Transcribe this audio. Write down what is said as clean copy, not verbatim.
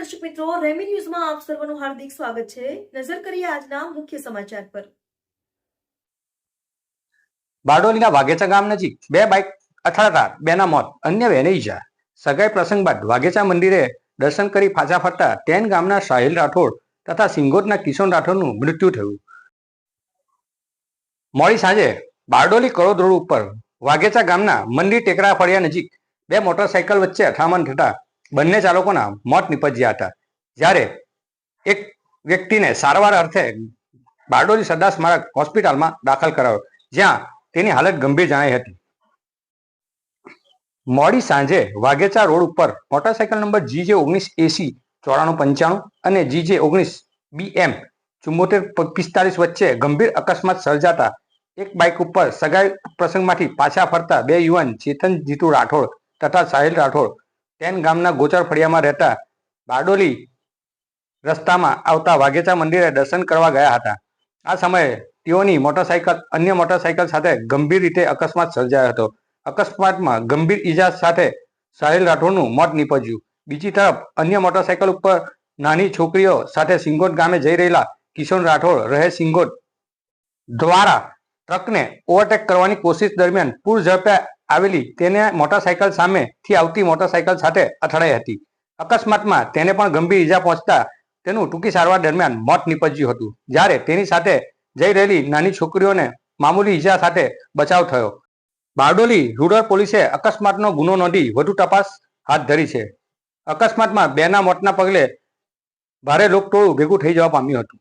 દર્શક મિત્રો, રેમી ન્યૂઝમાં આપ સર્વનું હાર્દિક સ્વાગત છે. નજર કરીએ આજના મુખ્ય સમાચાર પર. બારડોલીના વાઘેચા ગામ નજીક બે બાઇક અથડાતા બેના મોત, અન્ય બેને ઈજા. સગાઈ પ્રસંગ બાદ વાઘેચા મંદિરે દર્શન કરી પાછા ફરતા ટેન ગામના સાહિલ રાઠોડ તથા સિંગોટના કિશન રાઠોડનું મૃત્યુ થયું. મોડી સાંજે બારડોલી કરોદ રોડ ઉપર વાઘેચા ગામના મંદિર ટેકરા ફળિયા નજીક બે મોટરસાયકલ વચ્ચે અથડામણ થતા બંને ચાલકોના મોત નીપજ્યા હતા. જ્યારે એક વ્યક્તિને સારવાર અર્થે બારડોલી સરદાર સ્મારક હોસ્પિટલમાં દાખલ કરાયો, જ્યાં તેની હાલત ગંભીર જણાઈ હતી. મોડી સાંજે વાઘેચા રોડ ઉપર મોટરસાયકલ નંબર GJ19AC 9495 અને GJ19BM 7445 વચ્ચે ગંભીર અકસ્માત સર્જાતા એક બાઇક ઉપર સગાઈ પ્રસંગમાંથી પાછા ફરતા બે યુવાન ચેતન જીતુ રાઠોડ તથા સાહિલ રાઠોડ ટેન ગામના ગોચર ફળિયામાં રહેતા બારડોલી રસ્તામાં આવતા વાઘેચા મંદિરે દર્શન કરવા ગયા હતા. આ સમયે તેઓની મોટરસાયકલ અન્ય મોટરસાયકલ સાથે ગંભીર રીતે અકસ્માત સર્જાયો હતો. અકસ્માતમાં ગંભીર ઈજા સાથે સાહિલ રાઠોડનું મોત નીપજ્યું. બીજી તરફ અન્ય મોટરસાયકલ ઉપર નાની છોકરીઓ સાથે સિંગોટ ગામે જઈ રહેલા કિશન રાઠોડ રહે સિંગોટ દ્વારા ટ્રકને ઓવરટેક કરવાની કોશિશ દરમિયાન પૂર ઝડપે આવેલી તેને મોટરસાયકલ સામેથી આવતી મોટરસાયકલ સાથે અથડાઈ હતી. અકસ્માતમાં તેને પણ ગંભીર ઈજા પહોંચતા તેનું ટૂંકી સારવાર દરમિયાન મોત નીપજ્યું હતું, જ્યારે તેની સાથે જઈ રહેલી નાની છોકરીઓને મામૂલી ઈજા સાથે બચાવ થયો. બારડોલી રૂરલ પોલીસે અકસ્માતનો ગુનો નોંધી વધુ તપાસ હાથ ધરી છે. અકસ્માતમાં બેના મોતના પગલે ભારે લોકટોળું ભેગું થઈ જવા પામ્યું હતું.